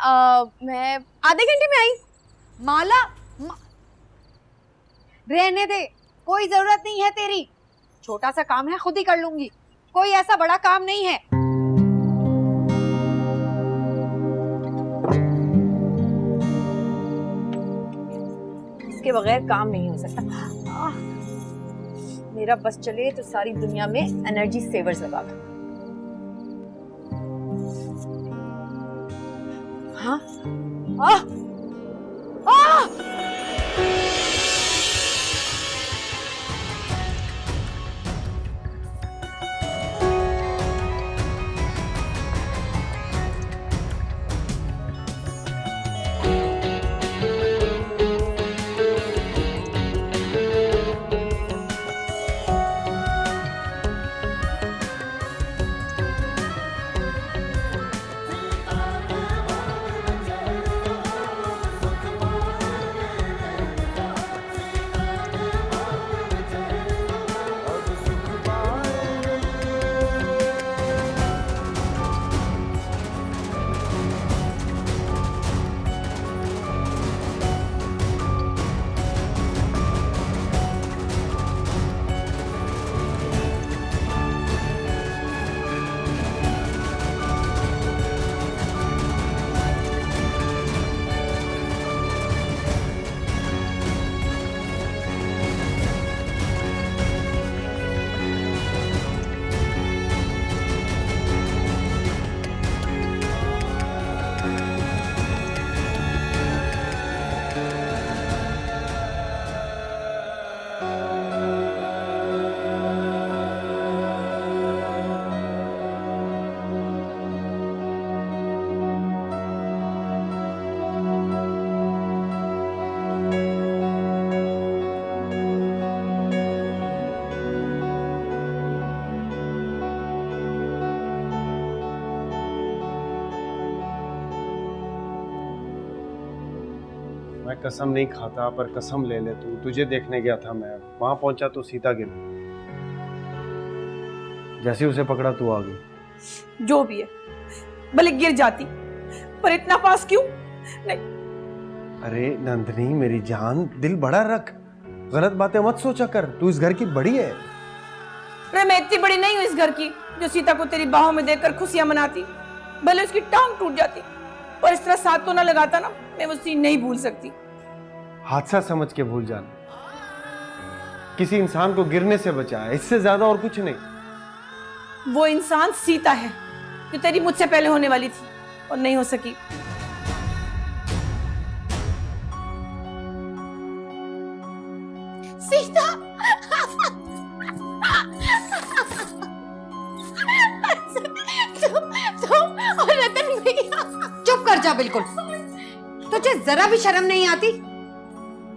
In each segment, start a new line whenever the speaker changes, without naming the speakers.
मैं आधे घंटे में आई।
माला रहने दे, कोई जरूरत नहीं है तेरी। छोटा सा काम है, खुद ही कर लूंगी, कोई ऐसा बड़ा काम नहीं है। इसके बगैर काम नहीं हो सकता। मेरा बस चले तो सारी दुनिया में एनर्जी सेवर्स लगा दूं। हाँ
मैं कसम नहीं खाता, पर कसम ले ले तू, तुझे देखने गया था मैं। वहां पहुंचा तो सीता गिर, जैसे उसे पकड़ा तू आ गई।
जो भी है, भले गिर जाती, पर इतना पास क्यों? नहीं।
अरे नंदनी मेरी जान, दिल बड़ा रख, गलत बातें मत सोचा कर, तू इस घर की बड़ी है।
अरे मैं इतनी बड़ी नहीं हूँ इस घर की जो सीता को तेरी बाहों में देखकर खुशियां मनाती। भले उसकी टांग टूट जाती, पर इस तरह साथ तो ना लगाता ना, मैं वो सीन नहीं भूल सकती।
हादसा समझ के भूल जाना, किसी इंसान को गिरने से बचाया, इससे ज्यादा और कुछ नहीं।
वो इंसान सीता है जो तेरी मुझसे पहले होने वाली थी और नहीं हो सकी।
सीता तुम और रतन भैया।
चुप कर जा बिल्कुल। तुझे जरा भी शर्म नहीं आती?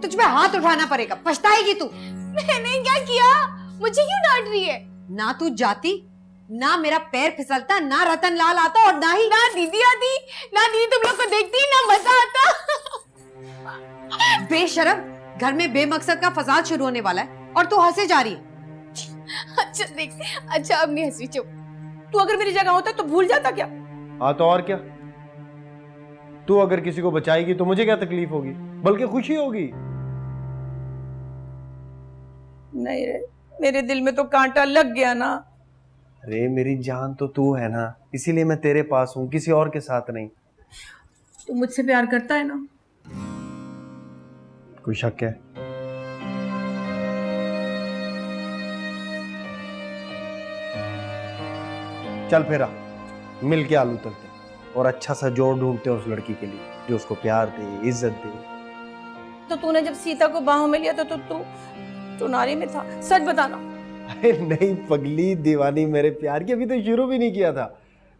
तुझ पे हाथ उठाना पड़ेगा, पछताएगी तू।
मैंने क्या किया? मुझे क्यों डांट रही है?
ना तू जाती, ना मेरा पैर फिसलता, ना रतन लाल आता, और ना ही
ना दीदी आती, ना दीदी तुम लोग को देखती, ना मजा आता।
बेशरम, घर में बेमकसद का फसाद शुरू होने वाला है और तू हंसे जा रही है।
अच्छा देख, अच्छा अब नहीं हंसी, चुप।
तू अगर मेरी जगह होता तो भूल जाता क्या?
हाँ तो और क्या, तू अगर किसी को बचाएगी तो मुझे क्या तकलीफ होगी, बल्कि खुशी होगी।
नहीं रे, मेरे दिल में तो कांटा लग गया ना।
अरे मेरी जान तो तू है ना, इसीलिए मैं तेरे पास हूं, किसी और के साथ नहीं।
तू मुझसे प्यार करता है ना?
कोई शक है? चल फिर आ, मिल के आलू तलते और अच्छा सा जोड़ ढूंढते उस लड़की के लिए जो उसको प्यार दे, इज्जत दे।
तो तूने जब सीता को बाहों में लिया तो तू चुनारी में था, सच बताना।
अरे नहीं पगली दीवानी मेरे प्यार की, अभी तो शुरू भी नहीं किया था,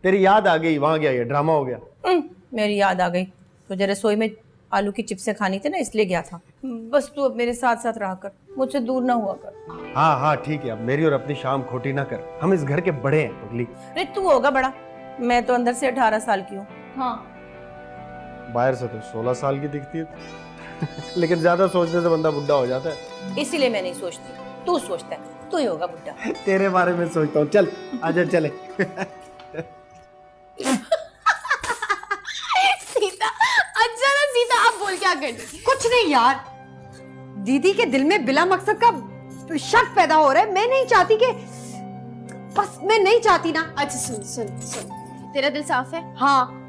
तेरी याद आ गई, वहां गया ये ड्रामा हो गया।
मेरी याद आ गई, तुझे रसोई में आलू की चिप्सें खानी थी ना, इसलिए गया था। बस तू अब मेरे साथ साथ रहा कर, मुझसे दूर ना हुआ कर।
हाँ हाँ ठीक है, अब मेरी और अपनी शाम खोटी ना कर, हम इस घर के बड़े हैं पगली।
अरे तू होगा बड़ा, मैं तो अंदर से 18 साल की हूँ। हाँ
बाहर से तो 16 साल की दिखती है लेकिन ज्यादा सोचने से बंदा बुढ़ा हो जाता है।
इसीलिए मैं नहीं सोचती, तू सोचता है, तू ही होगा बुढ़ा।
तेरे बारे में सोचता हूँ, चल आजा चले।
सीता बोल क्या कर दी?
कुछ नहीं यार, दीदी के दिल में बिला मकसद का शक पैदा हो रहा है। मैं नहीं चाहती कि, बस मैं नहीं चाहती ना।
अच्छा सुन सुन सुन, तेरा दिल साफ है?
हाँ।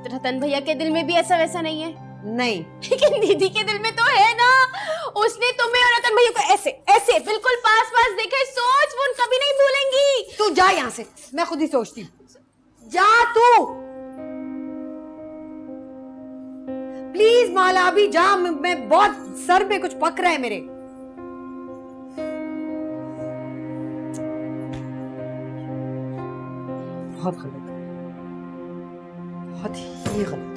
रतन भैया के दिल में भी ऐसा वैसा नहीं है?
नहीं।
लेकिन दीदी के दिल में तो है ना। उसने तुम्हें और रतन भैया को ऐसे ऐसे बिल्कुल पास पास देखा है। सोच, वो कभी नहीं भूलेंगी।
तू जा यहाँ से, मैं खुद ही सोचती हूँ। जा तू प्लीज माला, अभी जा। मैं बहुत सर में कुछ पक रहा है मेरे। बहुत गलत, बहुत ही गलत।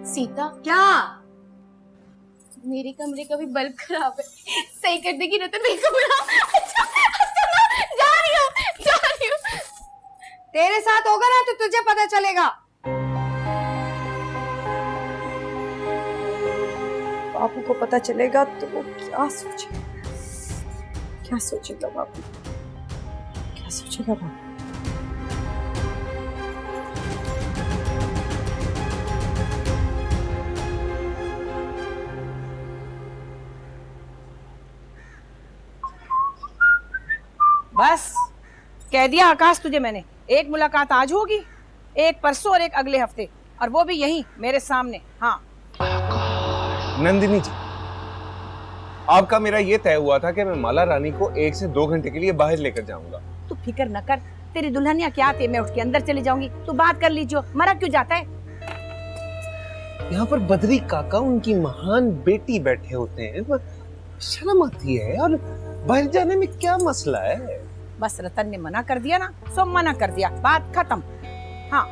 सीता,
क्या?
मेरे कमरे का भी बल्ब खराब है, सही कर देगी रतन भैया कमरा? अच्छा अच्छा ना, जा रही हूँ।
तेरे साथ होगा ना तो तुझे पता चलेगा। बापू को पता चलेगा तो वो क्या सोचेगा? क्या सोचेगा बापू? क्या सोचेगा बापू?
बस कह दिया आकाश तुझे मैंने, एक मुलाकात आज होगी, एक परसों और एक अगले हफ्ते, और वो भी यहीं मेरे सामने। हाँ
नंदिनी जी, आपका मेरा ये तय हुआ था कि मैं माला रानी को 1 से 2 घंटे के लिए बाहर लेकर जाऊंगा।
तू फिक्र न कर, तेरी दुल्हनिया क्या आती है, मैं उठ के अंदर चली जाऊंगी, तू बात कर लीजिए। मरा क्यों जाता है?
यहाँ पर बद्री काका उनकी महान बेटी बैठे होते हैं, तो शर्म आती है। और बाहर जाने में क्या मसला है?
बस रतन ने मना कर दिया ना, सो मना कर दिया, बात खत्म। हाँ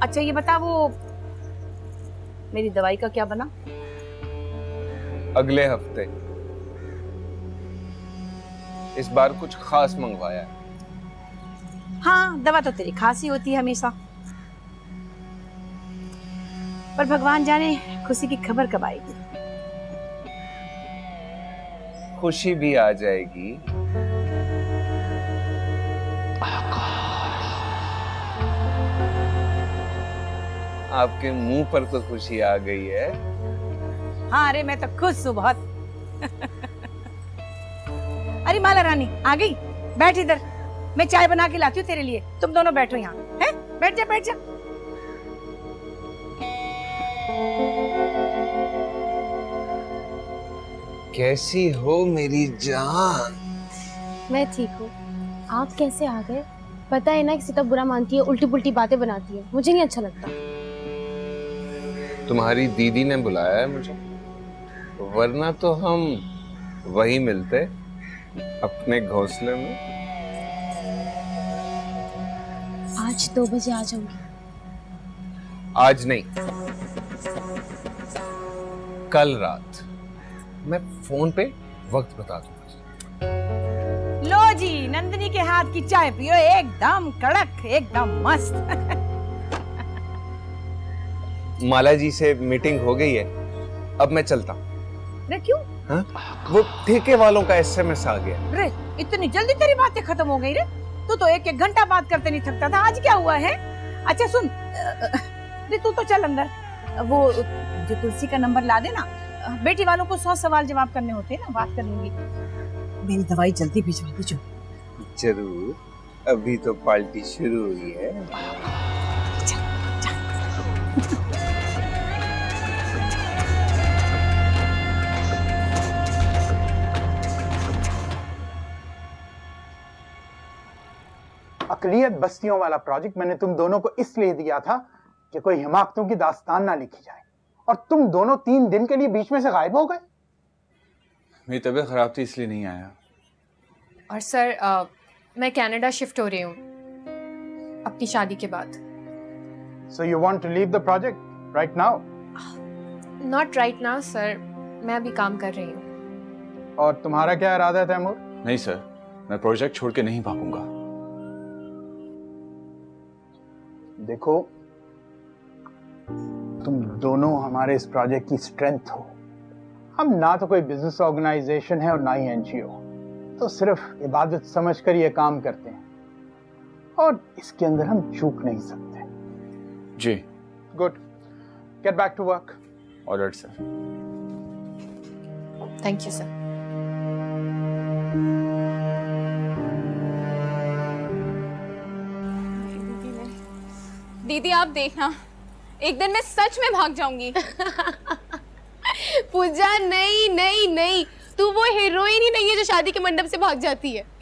अच्छा ये बता, वो मेरी दवाई का क्या बना?
अगले हफ्ते। इस बार कुछ खास मंगवाया है।
हाँ दवा तो तेरी खासी होती है हमेशा, पर भगवान जाने खुशी की खबर कब आएगी।
खुशी भी आ जाएगी। आपके मुंह पर तो खुशी आ गई है।
हाँ अरे मैं तो खुश हूँ बहुत। अरे माला रानी आ गई, बैठ इधर, मैं चाय बना के लाती हूँ तेरे लिए, तुम दोनों बैठो यहाँ। हैं? बैठ जा बैठ जा।
कैसी हो मेरी जान?
मैं ठीक हूँ, आप कैसे आ गए? पता है ना कि सीता बुरा मानती है, उल्टी पुल्टी बातें बनाती है, मुझे नहीं अच्छा लगता।
तुम्हारी दीदी ने बुलाया है मुझे, वरना तो हम वही मिलते अपने घोंसले में।
आज 2 बजे आ जाऊंगी।
आज नहीं, कल रात मैं फोन पे वक्त बता दूंगा।
लो जी, नंदिनी के हाथ की चाय पियो, एकदम कड़क, एकदम मस्त।
माला जी से मीटिंग हो गई है, अब मैं चलता हूँ।
अरे क्यों?
हाँ? वो ठेके वालों का SMS आ गया।
अरे इतनी जल्दी तेरी बातें खत्म हो गई रे? तू तो 1-1 घंटा बात करते नहीं थकता था, आज क्या हुआ है? अच्छा सुन, तू तो चल अंदर, वो जो तुलसी का नंबर ला देना, बेटी वालों को 100 सवाल जवाब करने होते हैं ना, बात कर लूंगी। मेरी दवाई जल्दी भिजवा दीजिए।
जरूर, अभी तो पार्टी शुरू हुई है।
अकलियत बस्तियों वाला प्रोजेक्ट मैंने तुम दोनों को इसलिए दिया था कि कोई हिमाकतों की दास्तान ना लिखी जाए, और तुम दोनों 3 दिन के लिए बीच में से गायब हो गए।
मेरी तबीयत खराब थी इसलिए नहीं आया।
और सर मैं कनाडा शिफ्ट हो रही हूँ अपनी शादी के बाद।
So you want to leave the project right now?
Not right now sir, मैं अभी काम कर रही हूँ।
और तुम्हारा क्या इरादा है तैमूर?
नहीं सर, मैं प्रोजेक्ट छोड़ के नहीं भागूंगा।
देखो, तुम दोनों हमारे इस प्रोजेक्ट की स्ट्रेंथ हो। हम ना तो कोई बिजनेस ऑर्गेनाइजेशन है और ना ही NGO, तो सिर्फ इबादत समझकर ये काम करते हैं, और इसके अंदर हम चूक नहीं सकते।
जी।
Good, get back to work.
Order sir.
Thank you sir.
दीदी आप देखना, एक दिन मैं सच में भाग जाऊंगी। पूजा नहीं नहीं नहीं, तू वो हीरोइन ही नहीं है जो शादी के मंडप से भाग जाती है।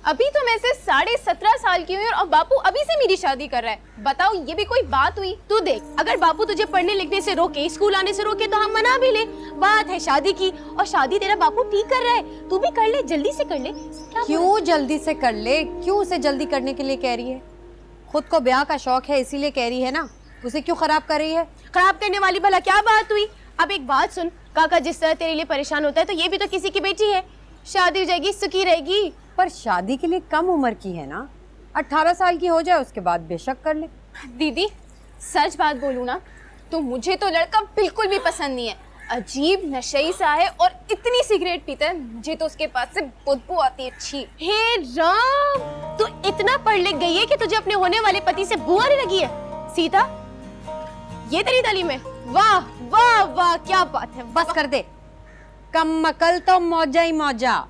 अभी तो मैं से 17.5 साल की हुई और अब बापू अभी से मेरी शादी कर रहा है। बताओ ये भी कोई बात हुई? तू देख, अगर बापू तुझे पढ़ने लिखने से रोके, स्कूल आने से रोके तो हम मना भी ले। बात है शादी की, और शादी तेरा बापू ठीक कर रहा है, तू भी कर ले, जल्दी से कर ले।
क्यों जल्दी से कर ले? क्यों उसे जल्दी करने के लिए कह रही है? खुद को ब्याह का शौक है इसीलिए कह रही है ना, उसे क्यों खराब कर रही है?
खराब करने वाली भला क्या बात हुई? अब एक बात सुन, काका जिस तरह तेरे लिए परेशान होता है तो ये भी तो किसी की बेटी है, शादी हो जाएगी, सुखी रहेगी।
पर शादी के लिए कम उम्र की है ना, 18 साल की हो जाए उसके बाद बेशक कर ले।
दीदी सच बात बोलूं ना तो मुझे तो लड़का बिल्कुल भी पसंद नहीं है। अजीब नशेई सा है और इतनी सिगरेट पीता है, मुझे तो उसके पास से बदबू आती है। अच्छी हे राम, तू इतना पढ़ लिख गई है कि तुझे अपने होने वाले पति से बुआ आने लगी है। सीता, ये तेरी तालीम है? वाह वाह वाह, क्या बात है।
बस कर दे, कम अकल तो मौजा ही मौजा।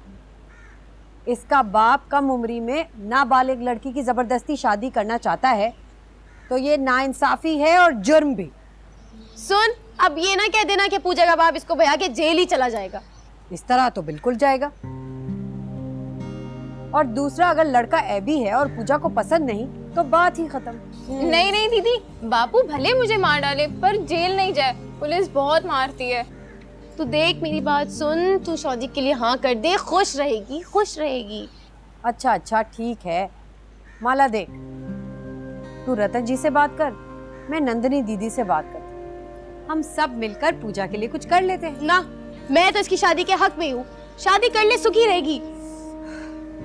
इसका बाप कम उम्री में नाबालिग लड़की की जबरदस्ती शादी करना चाहता है तो ये नाइंसाफी है और जुर्म भी।
सुन, अब ये ना कह देना कि पूजा का बाप इसको भैया के जेल ही चला जाएगा।
इस तरह तो बिल्कुल जाएगा। और दूसरा, अगर लड़का ऐबी है और पूजा को पसंद नहीं तो बात ही खत्म।
नहीं नहीं दीदी, बापू भले मुझे मार डाले पर जेल नहीं जाए, पुलिस बहुत मारती है। तू देख मेरी बात सुन, तू शादी के लिए हाँ कर दे, खुश रहेगी खुश रहेगी।
अच्छा अच्छा ठीक है, माला देख, तू रतन जी से बात कर, मैं नंदिनी दीदी से बात करती हूँ। हम सब मिलकर पूजा के लिए कुछ कर लेते हैं।
ना, मैं तो इसकी शादी के हक में हूँ, शादी कर ले, सुखी रहेगी।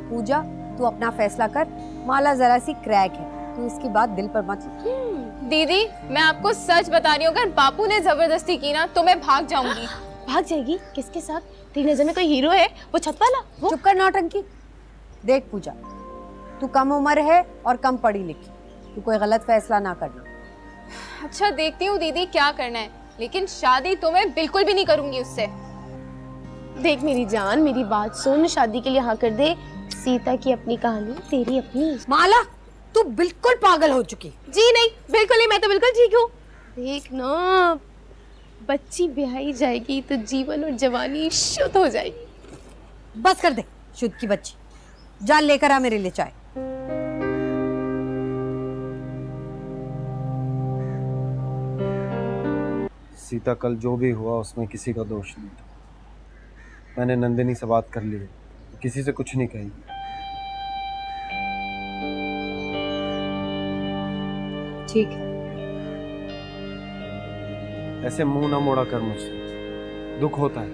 पूजा तू अपना फैसला कर, माला जरा सी क्रैक है, तू इसकी बात दिल पर मत ले।
दीदी मैं आपको सच बता रही हूँ, अगर बापू ने जबरदस्ती की ना तो मैं भाग जाऊंगी। भाग जाएगी? किसके साथ? तेरी नजर में कोई हीरो है, वो छत वाला? वो?
चुप कर नौटंकी। देख पूजा, तू कम उम्र है और कम पढ़ी लिखी, तू कोई गलत फैसला ना करना।
अच्छा देखती हूँ दीदी क्या करना है, लेकिन शादी तो मैं बिल्कुल भी नहीं करूंगी उससे। देख मेरी जान, मेरी बात सुन, शादी के लिए हाँ कर दे। सीता की अपनी कहानी, तेरी अपनी।
माला तू बिल्कुल पागल हो चुकी।
जी नहीं, बिल्कुल नहीं, मैं तो बिल्कुल ठीक हूँ। देख ना, बच्ची ब्याही जाएगी तो जीवन और जवानी शुद्ध हो जाएगी।
बस कर दे शुद्ध की बच्ची, जा लेकर आ मेरे लिए चाय।
सीता, कल जो भी हुआ उसमें किसी का दोष नहीं था। मैंने नंदिनी से बात कर ली है, किसी से कुछ नहीं कही।
ठीक है,
ऐसे मुंह ना मोड़ा कर मुझसे, दुख होता है।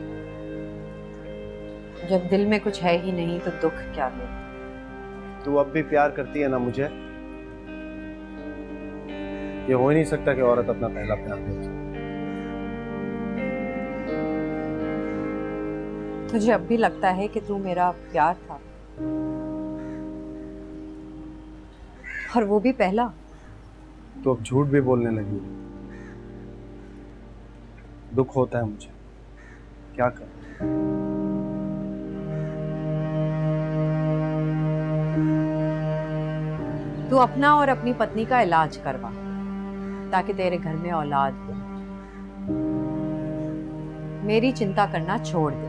जब दिल में कुछ है ही नहीं तो दुख क्या ले।
तू अब भी प्यार करती है ना मुझे? ये हो ही नहीं सकता कि औरत अपना पहला प्यार दे।
तुझे अब भी लगता है कि तू मेरा प्यार था, और वो भी पहला?
तो अब झूठ भी बोलने लगी। दुख होता है मुझे, क्या कर।
तू अपना और अपनी पत्नी का इलाज करवा ताकि तेरे घर में औलाद हो। मेरी चिंता करना छोड़ दे।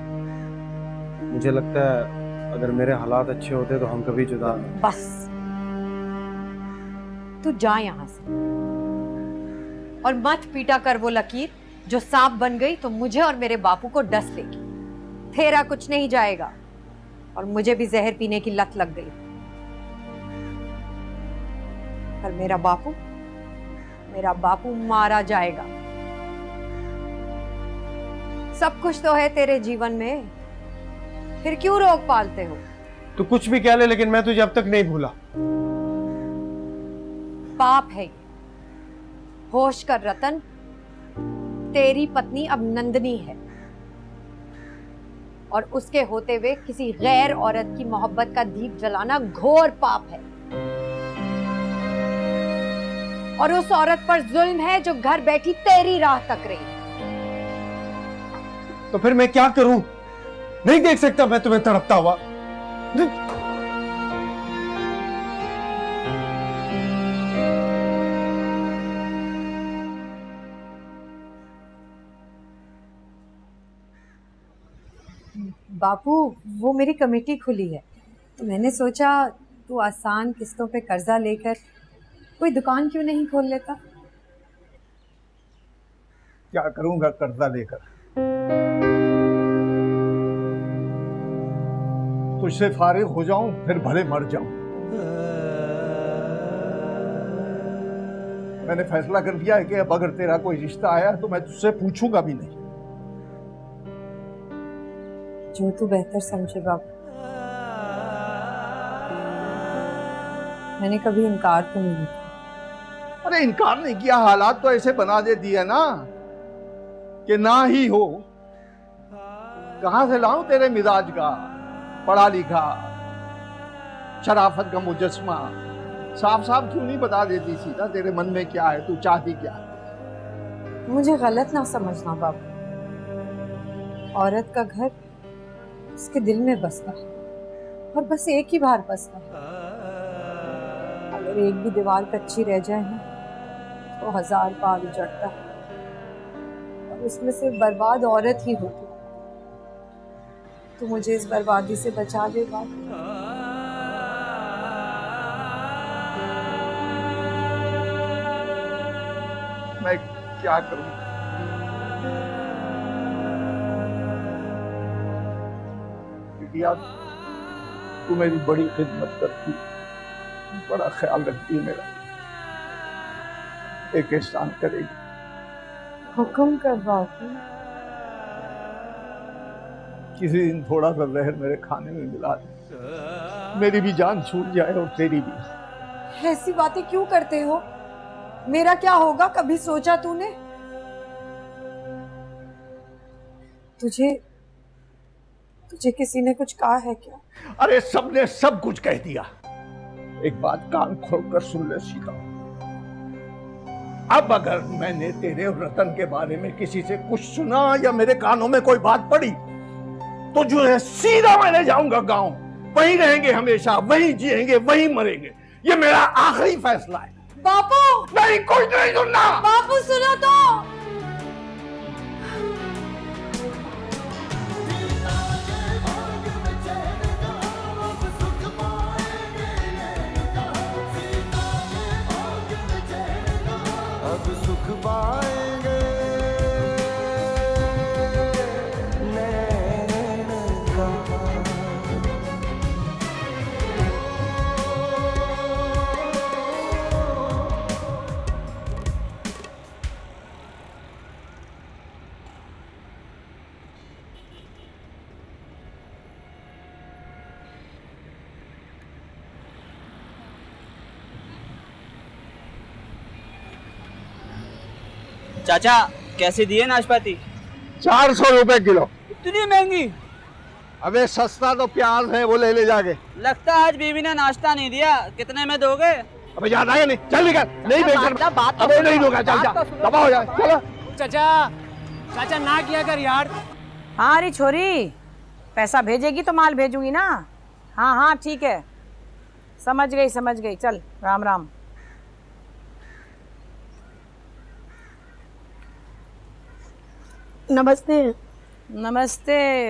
मुझे लगता है अगर मेरे हालात अच्छे होते तो हम कभी जुदा।
बस तू जा यहां से, और मत पीटा कर वो लकीर जो सांप बन गई तो मुझे और मेरे बापू को डस लेगी। तेरा कुछ नहीं जाएगा, और मुझे भी जहर पीने की लत लग गई। पर मेरा बापू मारा जाएगा। सब कुछ तो है तेरे जीवन में, फिर क्यों रोक पालते हो?
तू कुछ भी कह ले, लेकिन मैं तुझे अब तक नहीं भूला।
पाप है ये। होश कर रतन, तेरी पत्नी अब नंदिनी है, और उसके होते हुए किसी गैर औरत की मोहब्बत का दीप जलाना घोर पाप है। और उस औरत पर जुल्म है जो घर बैठी तेरी राह तक रही।
तो फिर मैं क्या करूं? नहीं देख सकता मैं तुम्हें तड़पता हुआ।
बापू, वो मेरी कमेटी खुली है तो मैंने सोचा तू आसान किस्तों पे कर्जा लेकर कोई दुकान क्यों नहीं खोल लेता।
क्या करूंगा कर्जा लेकर? तुझसे फारिग हो जाऊं फिर भले मर जाऊं। मैंने फैसला कर दिया है कि अब अगर तेरा कोई रिश्ता आया तो मैं तुझसे पूछूंगा भी नहीं।
जो तू बेहतर समझे बापू। मैंने कभी इनकार तो नहीं किया।
अरे इनकार नहीं किया, हालात तो ऐसे बना दे दिए ना कि ना ही हो। कहां से लाऊं तेरे मिजाज का पढ़ा लिखा शराफत का मुजस्मा? साफ साफ क्यों नहीं बता देती सीधा तेरे मन में क्या है, तू चाहती क्या है?
मुझे गलत ना समझना बापू। औरत का घर उसके दिल में बसता है और बस एक ही बार बसता है। अगर एक भी दीवार कच्ची रह जाए ना तो 1000 बार उजड़ता है और उसमें सिर्फ बर्बाद औरत ही होती है। तो मुझे इस बर्बादी से बचा ले बापू।
मैं क्या करूं? बिटिया, तू मेरी बड़ी खिदमत करती, बड़ा ख्याल रखती है मेरा। एक एहसान करेगी।
हुक्म कर बापू।
किसी दिन थोड़ा सा जहर मेरे खाने में मिला दे, मेरी भी जान छूट जाए और तेरी भी।
ऐसी बातें क्यों करते हो? मेरा क्या होगा कभी सोचा तूने? तुझे किसी ने कुछ कहा है क्या?
अरे सबने सब कुछ कह दिया। एक बात कान खोलकर सुन ले सीता, अब अगर मैंने तेरे और रतन के बारे में किसी से कुछ सुना या मेरे कानों में कोई बात पड़ी तो जो है सीधा मैं ले जाऊंगा गांव। वहीं रहेंगे हमेशा, वहीं जिएंगे, वहीं मरेंगे। ये मेरा आखिरी फैसला है।
बापू!
नहीं, कुछ नहीं सुनना।
बापू सुनो तो।
चाचा कैसे दिए नाशपाती?
400 रुपए किलो।
इतनी महंगी?
अबे सस्ता तो प्याज है, वो ले जाके।
लगता है आज बीवी ने नाश्ता नहीं दिया। कितने में दोगे?
अबे याद आया नहीं? चल निकल। नहीं बेचना।
बात
अबे नहीं दूंगा, चल जा, दबा हो जाए। चलो
चाचा ना किया कर यार।
हाँ अरे छोरी, पैसा भेजेगी तो माल भेजूंगी ना। हाँ हाँ ठीक है, समझ गई। चल राम राम। नमस्ते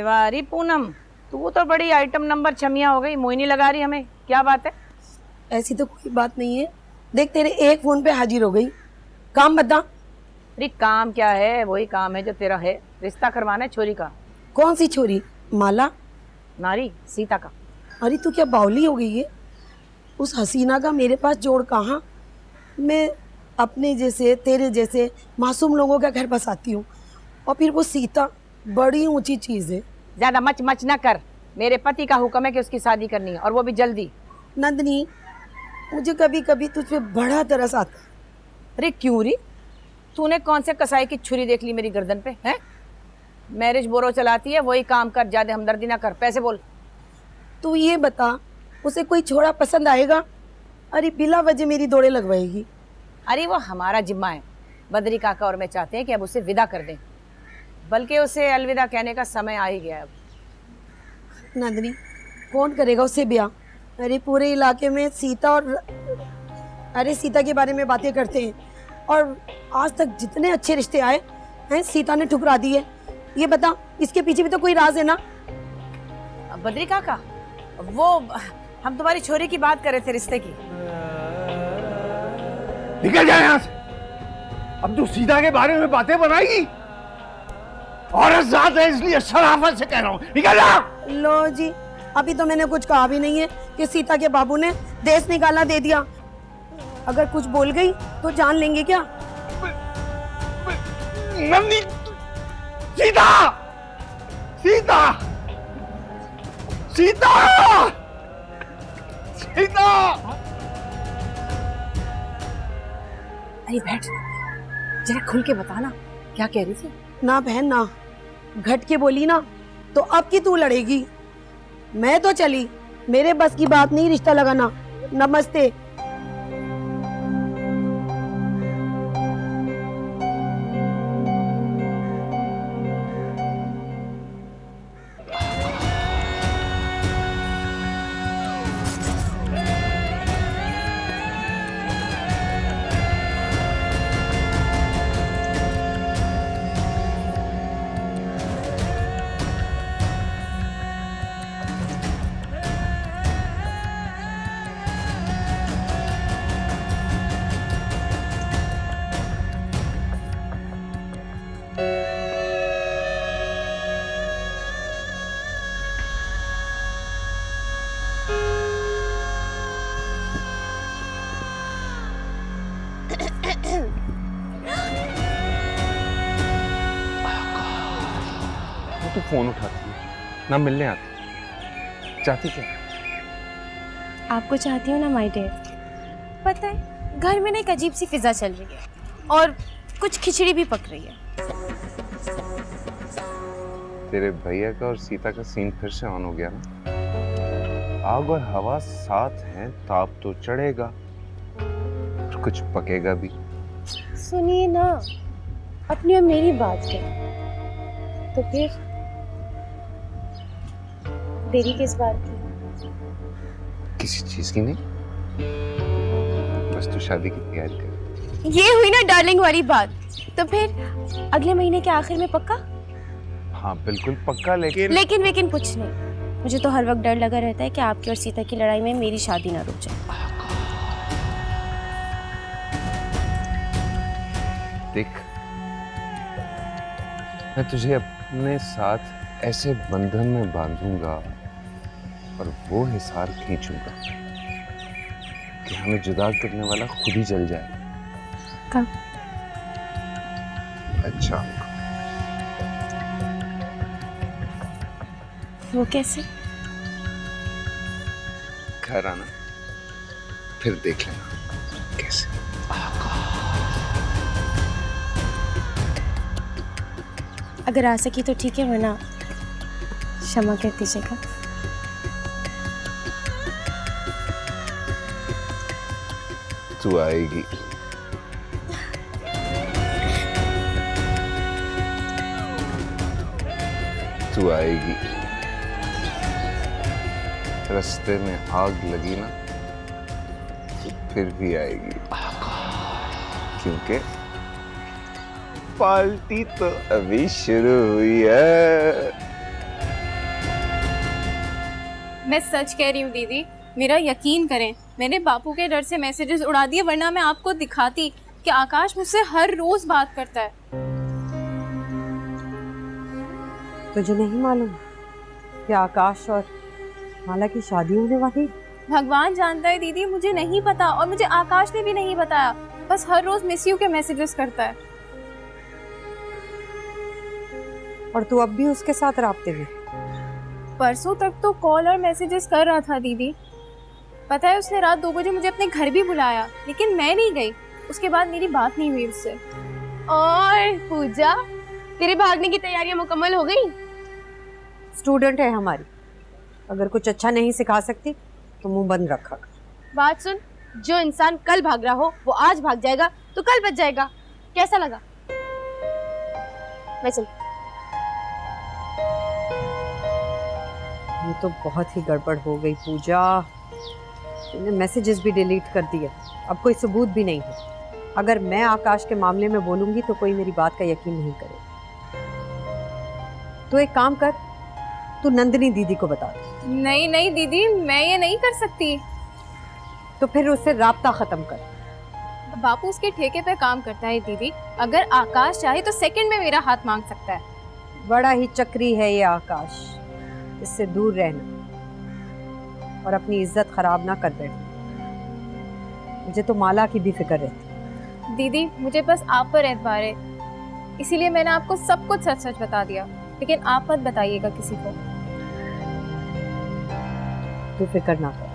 वारी पूनम, तू तो बड़ी आइटम नंबर छमिया हो गई। मोहिनी लगा रही हमें, क्या बात है?
ऐसी तो कोई बात नहीं है। देख तेरे एक फोन पे हाजिर हो गई। काम बता।
अरे काम क्या है, वही काम है जो तेरा है। रिश्ता करवाना है छोरी का।
कौन सी छोरी? माला?
नारी सीता का।
अरे तू क्या बावली हो गई है? उस हसीना का मेरे पास जोड़ कहाँ। मैं अपने जैसे तेरे जैसे मासूम लोगों का घर बसाती हूँ और फिर वो सीता बड़ी ऊंची चीज है।
ज्यादा मच ना कर। मेरे पति का हुक्म है कि उसकी शादी करनी है और वो भी जल्दी।
नंदनी, मुझे कभी कभी तुझ पे बड़ा तरस आता है।
अरे क्यों री, तूने कौन से कसाई की छुरी देख ली मेरी गर्दन पे है? मैरिज बोरो चलाती है, वही काम कर, ज्यादा हमदर्दी ना कर। पैसे बोल।
तू ये बता, उसे कोई छोड़ा पसंद आएगा? अरे बिला वजह मेरी दौड़े लगवाएगी।
अरे वो हमारा जिम्मा है। बद्री काका और मैं चाहते हैं कि अब उसे विदा कर दें, बल्कि उसे अलविदा कहने का समय आ ही गया अब।
नंदिनी, कौन करेगा उससे ब्याह? अरे पूरे इलाके में सीता और सीता के बारे में बातें करते हैं, और आज तक जितने अच्छे रिश्ते आए हैं सीता ने ठुकरा दिए। ये बता, इसके पीछे भी तो कोई राज है ना?
बद्री काका, वो हम तुम्हारी छोरी की बात कर रहे थे, रिश्ते की।
निकल जाए यहाँ से। अब तू सीता के बारे में बातें बनाएगी? औरत जात है इसलिए शराफत से कह रहा हूँ, निकल जा।
लो जी, अभी तो मैंने कुछ कहा भी नहीं है कि सीता के बाबू ने देश निकालना दे दिया। अगर कुछ बोल गई तो जान लेंगे क्या?
नंदी, सीता, सीता, सीता, सीता।
अरे बैठ, जरा खुल के बता ना, क्या कह रही थी?
ना बहन ना, घट के बोली ना तो अब की तू लड़ेगी। मैं तो चली, मेरे बस की बात नहीं रिश्ता लगाना। नमस्ते।
तो फोन उठाती है ना, मिलने आती। चाहती क्या?
आपको चाहती हूँ ना माय डियर। पता है, घर में ना एक अजीब सी फिजा चल रही है और कुछ खिचड़ी भी पक रही है।
तेरे भैया का और सीता का सीन फिर से ऑन हो गया ना। आग और हवा साथ हैं, ताप तो चढ़ेगा और कुछ पकेगा भी।
सुनिए ना, अपनी और मेरी बात है तो फिर देरी किस बात की?
किसी चीज की नहीं, बस तू शादी की तैयारी कर।
ये हुई ना डार्लिंग वाली बात। तो फिर अगले महीने के आखिर में पक्का?
हाँ बिल्कुल पक्का, लेकिन
लेकिन कुछ नहीं। मुझे तो हर वक्त डर लगा रहता है कि आपकी और सीता की लड़ाई में मेरी शादी ना रुक जाए।
देख, मैं तुझे अपने साथ ऐसे बंधन में बांधूंगा और वो हिसार खींचूंगा कि हमें जुदा करने वाला खुद ही जल जाए।
कब?
अच्छा,
वो कैसे?
घर आना, फिर देख लेना कैसे।
अगर आ सकी तो ठीक है, वरना क्षमा कर दीजिएगा।
तू आएगी। तू आएगी। रास्ते में आग लगी ना, फिर भी आएगी, क्योंकि पार्टी तो अभी शुरू हुई है।
मैं सच कह रही हूँ दीदी, मेरा यकीन करें, मैंने बापू के डर से मैसेजेस उड़ा दिए, वरना मैं आपको दिखाती कि आकाश मुझसे हर रोज बात करता है।
तुझे नहीं मालूम कि आकाश और माला की शादी होने वाली?
भगवान जानता है दीदी, मुझे नहीं पता, और मुझे आकाश ने भी नहीं बताया। बस हर रोज मिस यू के मैसेजेस करता है।
और तू अब भी उसके साथ राब्ते में?
परसों तक तो कॉल और मैसेजेस कर रहा था दीदी। पता है, उसने रात 2 बजे मुझे अपने घर भी बुलाया, लेकिन मैं नहीं गई। उसके बाद मेरी बात नहीं हुई उससे। और पूजा, तेरे भागने की तैयारियां मुकम्मल हो गई?
स्टूडेंट है हमारी, अगर कुछ अच्छा नहीं सिखा सकती तो मुंह बंद रखा कर।
बात सुन, जो इंसान कल भाग रहा हो वो आज भाग जाएगा तो कल बच जाएगा। कैसा लगा? मैं चल।
ये तो बहुत ही गड़बड़ हो गई पूजा। तुमने मैसेजेस भी डिलीट कर दिए, अब कोई सबूत भी नहीं है। अगर मैं आकाश के मामले में बोलूंगी तो कोई मेरी बात का यकीन नहीं करेगा। तो एक काम कर, तू नंदिनी दीदी को बता दे।
नहीं नहीं दीदी, मैं ये नहीं कर सकती।
तो फिर उससे राब्ता खत्म कर।
बापू उसके ठेके पे काम करता है दीदी, अगर आकाश चाहे तो सेकंड में मेरा हाथ मांग सकता है।
बड़ा ही चक्री है ये आकाश, इससे दूर रहना और अपनी इज्जत खराब ना कर बैठना। मुझे तो माला की भी फिक्र रहती।
दीदी मुझे बस आप पर एतबार है, इसीलिए मैंने आपको सब कुछ सच सच बता दिया, लेकिन आप मत बताइएगा किसी को।
तू फिक्र ना कर,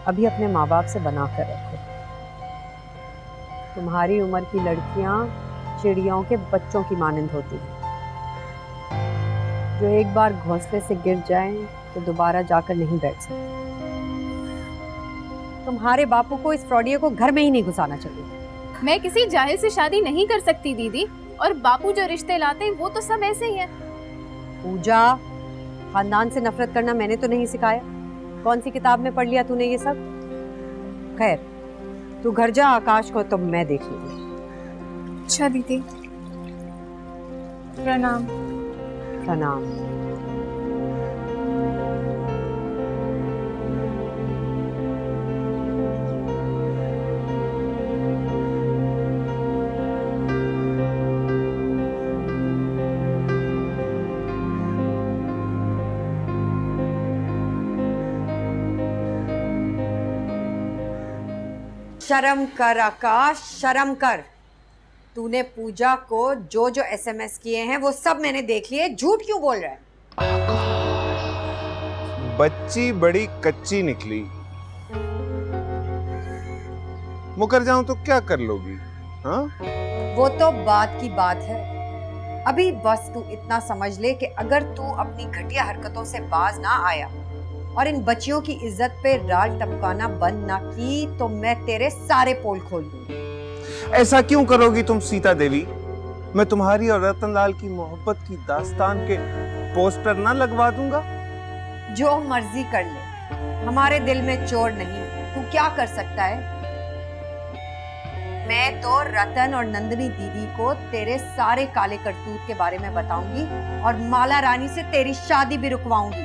अभी अपने माँ बाप से बना कर रखो। तुम्हारी उम्र की लड़कियां चिड़ियों के बच्चों की मानंद होती हैं, जो एक बार घोंसले से गिर जाएं तो दोबारा जाकर नहीं बैठ सकती। तुम्हारे बापू को इस फ्रॉडिये को घर में ही नहीं घुसाना चाहिए।
मैं किसी जाहिल से शादी नहीं कर सकती दीदी, और बापू जो रिश्ते लाते हैं वो तो सब ऐसे ही हैं।
पूजा, खानदान से नफरत करना मैंने तो नहीं सिखाया। कौन सी किताब में पढ़ लिया तूने ये सब? खैर, तू घर जा, आकाश को तो मैं देख लूंगी।
अच्छा दीदी, प्रणाम।
प्रणाम। शर्म कर आकाश, शर्म कर। तूने पूजा को जो जो एसएमएस किए हैं वो सब मैंने देख लिए। झूठ क्यों बोल रहा है?
बच्ची बड़ी कच्ची निकली। मुकर जाऊं तो क्या कर लोगी? हाँ?
वो तो बात की बात है। अभी बस तू इतना समझ ले कि अगर तू अपनी घटिया हरकतों से बाज ना आया और इन बच्चियों की इज्जत पे राल टपकाना बंद ना की तो मैं तेरे सारे पोल खोल दूंगी।
ऐसा क्यों करोगी तुम सीता देवी? मैं तुम्हारी और रतनलाल की मोहब्बत की दास्तान के पोस्टर ना लगवा दूंगा?
जो मर्जी कर ले, हमारे दिल में चोर नहीं। तू क्या कर सकता है? मैं तो रतन और नंदिनी दीदी को तेरे सारे काले करतूत के बारे में बताऊंगी और माला रानी से तेरी शादी भी रुकवाऊंगी।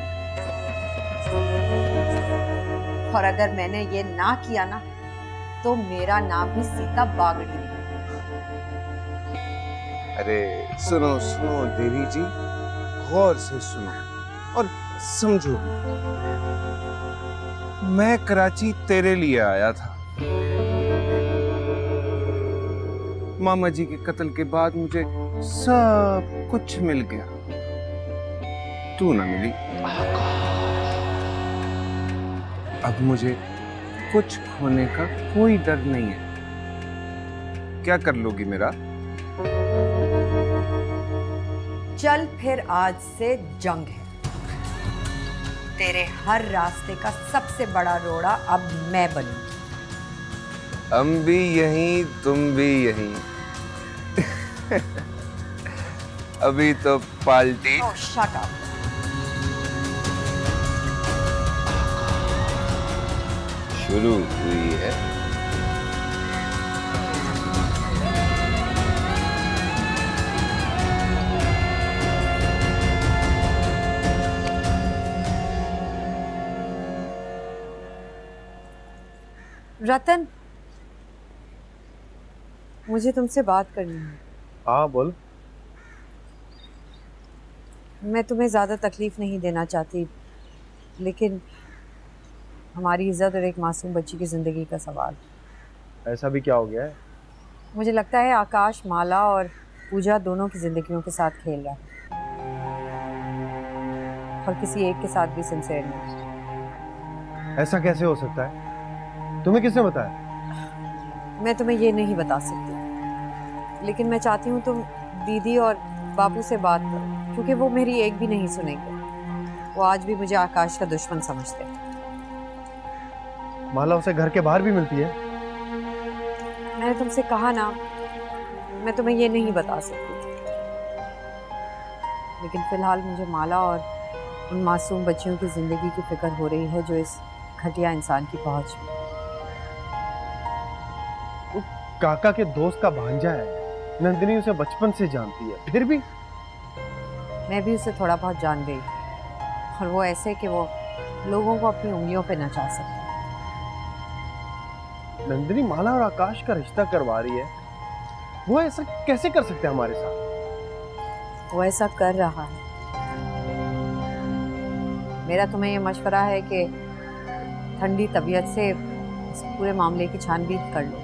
और अगर मैंने ये ना किया ना तो मेरा नाम भी सीता बागड़ी नहीं।
अरे सुनो सुनो देवी जी, गौर से सुनो और समझो। मैं कराची तेरे लिए आया था। मामा जी के कत्ल के बाद मुझे सब कुछ मिल गया, तू ना मिली। अब मुझे कुछ खोने का कोई डर नहीं है। क्या कर लोगी मेरा?
चल फिर आज से जंग है। तेरे हर रास्ते का सबसे बड़ा रोड़ा अब मैं बनूंगी।
हम भी यहीं, तुम भी यहीं। अभी तो पार्टी
शट अप।
शुरू हुई है।
रतन, मुझे तुमसे बात करनी है।
हाँ बोल।
मैं तुम्हें ज़्यादा तकलीफ नहीं देना चाहती, लेकिन हमारी इज्जत और एक मासूम बच्ची की ज़िंदगी का सवाल।
ऐसा भी क्या हो गया है?
मुझे लगता है आकाश माला और पूजा दोनों की ज़िंदगियों के साथ खेल रहा है और किसी एक के साथ भी सिंसियर नहीं।
ऐसा कैसे हो सकता है? तुम्हें किसने बताया?
मैं तुम्हें ये नहीं बता सकती, लेकिन मैं चाहती हूँ तुम दीदी और बापू से बात करो, क्योंकि वो मेरी एक भी नहीं सुनेंगे। वो आज भी मुझे आकाश का दुश्मन समझते हैं।
माला उसे घर के बाहर भी मिलती है।
मैंने तुमसे कहा ना, मैं तुम्हें ये नहीं बता सकती, लेकिन फिलहाल मुझे माला और उन मासूम बच्चियों की जिंदगी की फिक्र हो रही है जो इस घटिया इंसान की पहुंच में।
वो काका के दोस्त का भांजा है, नंदिनी उसे बचपन से जानती है, फिर भी
मैं भी उसे थोड़ा बहुत जान गई, और वो ऐसे कि वो लोगों को अपनी उंगलियों पे नचा सकता।
नंदिनी माला और आकाश का रिश्ता करवा रही है, वो ऐसा कैसे कर सकते हैं हमारे साथ?
वो ऐसा कर रहा है। मेरा तुम्हें ये मशवरा है कि ठंडी तबीयत से इस पूरे मामले की छानबीन कर लो।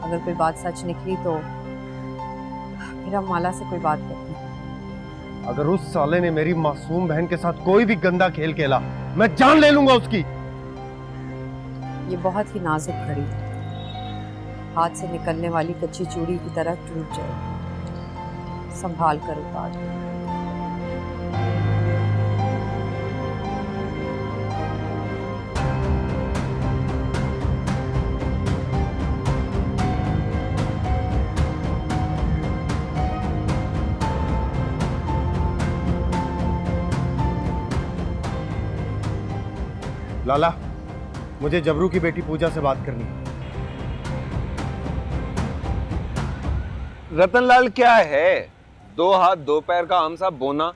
अगर कोई बात सच निकली तो फिर हम माला से कोई बात करते हैं।
अगर उस साले ने मेरी मासूम बहन के साथ कोई भी गंदा खेल खेला, मैं जान ले लूंगा उसकी।
ये बहुत ही नाजुक घड़ी है, हाथ से निकलने वाली कच्ची चूड़ी की तरह टूट जाएगी। संभाल कर उतार।
लाला, मुझे जबरू की बेटी पूजा से बात करनी है।
रतनलाल क्या है, 2 हाथ 2 पैर का आमसा बोना।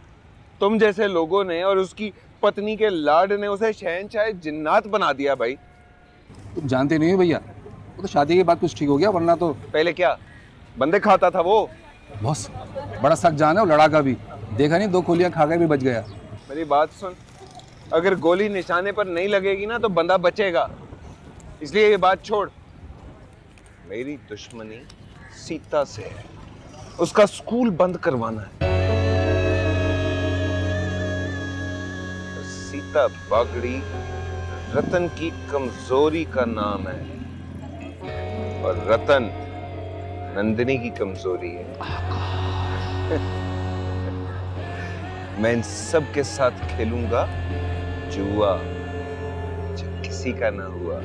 तुम जैसे लोगों ने और उसकी पत्नी के लाड ने उसे शहंशाह जिन्नात बना दिया भाई।
तुम जानते नहीं हो भैया, वो तो शादी के बाद कुछ ठीक हो गया, वरना तो
पहले क्या बंदे खाता था वो।
बॉस बड़ा सख्त जान है और लड़ाका भी, देखा नहीं 2 गोलियां खा के भी बच गया।
मेरी बात सुन, अगर गोली निशाने पर नहीं लगेगी ना तो बंदा बचेगा, इसलिए ये बात छोड़। मेरी दुश्मनी सीता से है, उसका स्कूल बंद करवाना है। सीता बागड़ी रतन की कमजोरी का नाम है, और रतन नंदिनी की कमजोरी है। मैं इन सब के साथ खेलूंगा जुआ, जो किसी का ना हुआ।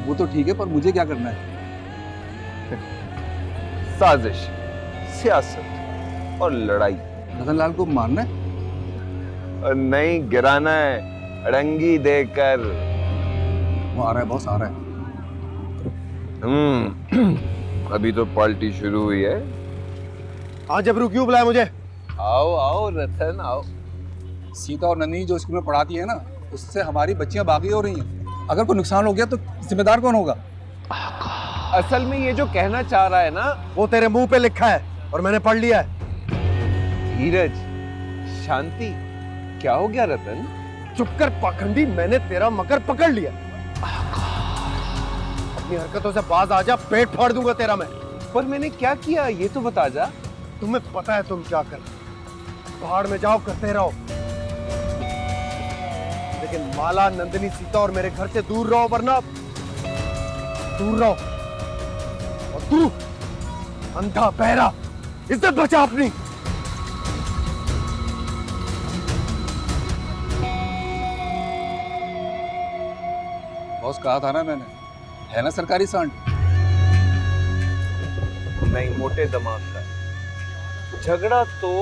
वो तो ठीक है, पर मुझे क्या करना है?
साजिश, सियासत और लड़ाई।
रतनलाल को मारना है
और नहीं गिराना है, अड़ंगी देकर।
वो आ रहा है बॉस, आ रहा है।
अभी तो पार्टी शुरू हुई है।
हाँ जबरू, क्यों बुलाया मुझे?
आओ आओ रतन आओ।
सीता और नंदिनी जो स्कूल में पढ़ाती है ना, उससे हमारी बच्चियां बागी हो रही हैं। अगर कोई नुकसान हो गया तो जिम्मेदार कौन होगा?
असल में ये जो कहना चाह रहा है ना,
वो तेरे मुंह पे लिखा है और मैंने पढ़ लिया है।
धीरज, शांति। क्या हो गया रतन?
चुप कर पाखंडी, मैंने तेरा मकर पकड़ लिया। अपनी हरकतों से बाज आ जा, पेट फाड़ दूंगा तेरा मैं।
पर मैंने क्या किया ये तो बता जा।
तुम्हें पता है तुम क्या कर, पहाड़ में जाओ, करते रहो, लेकिन माला, नंदिनी, सीता और मेरे घर से दूर रहो, वरना दूर रहो। और तू अंधा बहरा, इज्जत बचा अपनी।
बॉस कहा था ना मैंने, है ना सरकारी सांड।
नहीं, मोटे दिमाग का। झगड़ा तो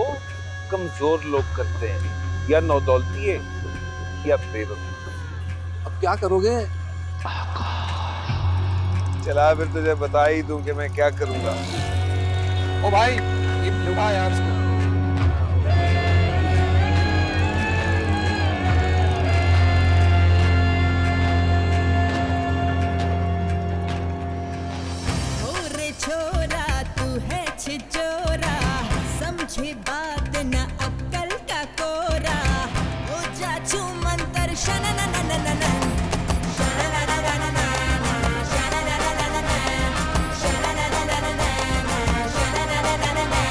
कमजोर लोग करते हैं, या नौदौलती है या बेवकूफ।
अब क्या करोगे?
चला फिर तुझे बता ही दूं कि मैं क्या करूंगा।
ओ भाई, ये उठा यार इसको।
छोरा तू है छिचोरा, समझे बात न अक्कल का कोरा। ओ जाचू मंतर शना ना ना ना ना ना, शना ना ना ना ना ना, शना ना ना ना ना ना, शना ना ना ना ना ना, शना ना ना ना ना।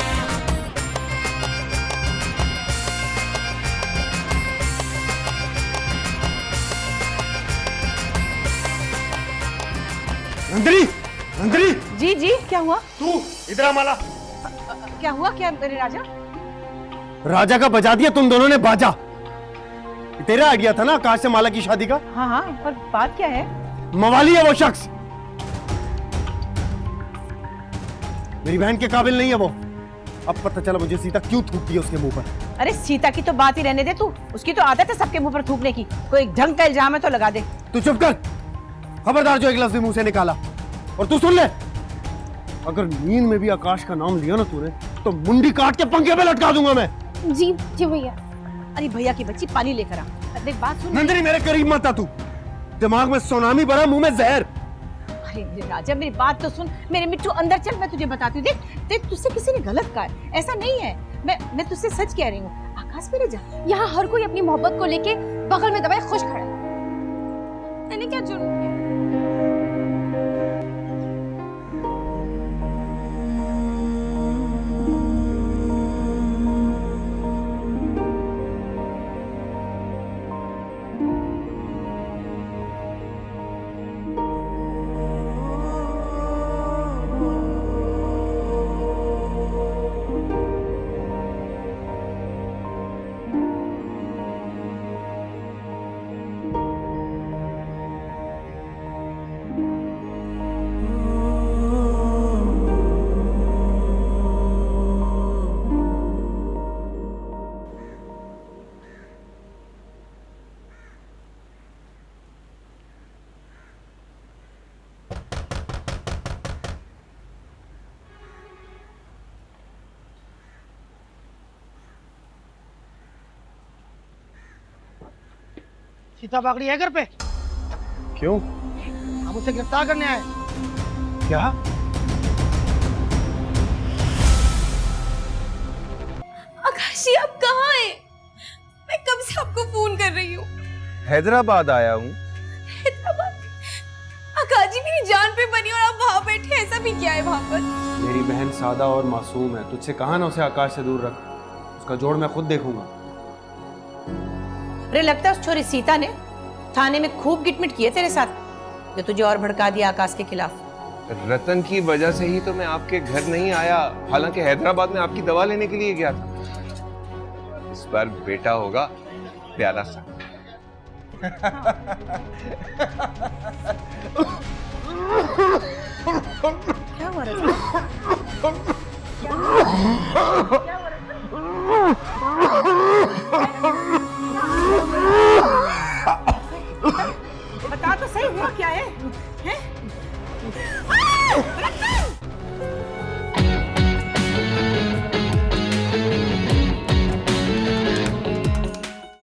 नंदिनी, नंदिनी।
जी जी, क्या हुआ?
तू इधर आ माला।
क्या हुआ? क्या मेरे राजा?
राजा का बजा दिया तुम दोनों ने बाजा। तेरा आइडिया था ना आकाश से माला की शादी का?
हाँ हाँ, पर बात क्या है?
मवाली है वो शख्स, मेरी बहन के काबिल नहीं है वो। अब पता चला मुझे सीता क्यों थूकती है उसके मुंह पर।
अरे सीता की तो बात ही रहने दे तू, उसकी तो आदत है सबके मुंह पर थूकने की। कोई ढंग का इल्जाम है तो लगा दे।
तू चुप कर, खबरदार जो एक लफ्ज़ भी मुंह से निकाला। और तू सुन ले, अगर नींद में भी आकाश का नाम लिया ना तूने तो मुंडी काट के पंखे पे लटका दूंगा मैं।
जी जी भैया।
अरे भैया की बच्ची पानी लेकर आ। देख बात सुन।
नंदिनी मेरे करीब मत आ तू, दिमाग में सुनामी भरा, मुंह में जहर।
अरे मेरे राजा मेरी बात तो सुन, मेरे मिट्टू अंदर चल, मैं तुझे बताती हूँ। देख देख तुझसे किसी ने गलत कहा है, ऐसा नहीं है। मैं तुझसे सच कह रही हूँ। आकाश मेरे जा,
यहाँ हर कोई अपनी मोहब्बत को लेके बगल में दबाए खुश खड़ा है। मैंने क्या जुर्म किया?
सीता बागड़ी है घर पे?
क्यों?
हम उसे गिरफ्तार करने आए।
क्या?
आकाश जी आप कहाँ हैं? मैं कब से आपको फोन कर रही हूँ।
हैदराबाद आया हूँ।
हैदराबाद? आकाश जी मेरी जान पे बनी और आप वहाँ बैठे, ऐसा भी क्या है वहाँ पर?
मेरी बहन सादा और मासूम है, तुझसे कहा ना उसे आकाश से दूर रख। उसका जोड़ मैं खुद देखूंगा।
अरे लगता है उस छोरी सीता ने थाने में खूब गिटमिट किए तेरे साथ, जो तुझे और भड़का दिया आकाश के खिलाफ।
रतन की वजह से ही तो मैं आपके घर नहीं आया, हालांकि हैदराबाद में आपकी दवा लेने के लिए गया था। इस बार बेटा होगा प्यारा सा।
क्या हुआ?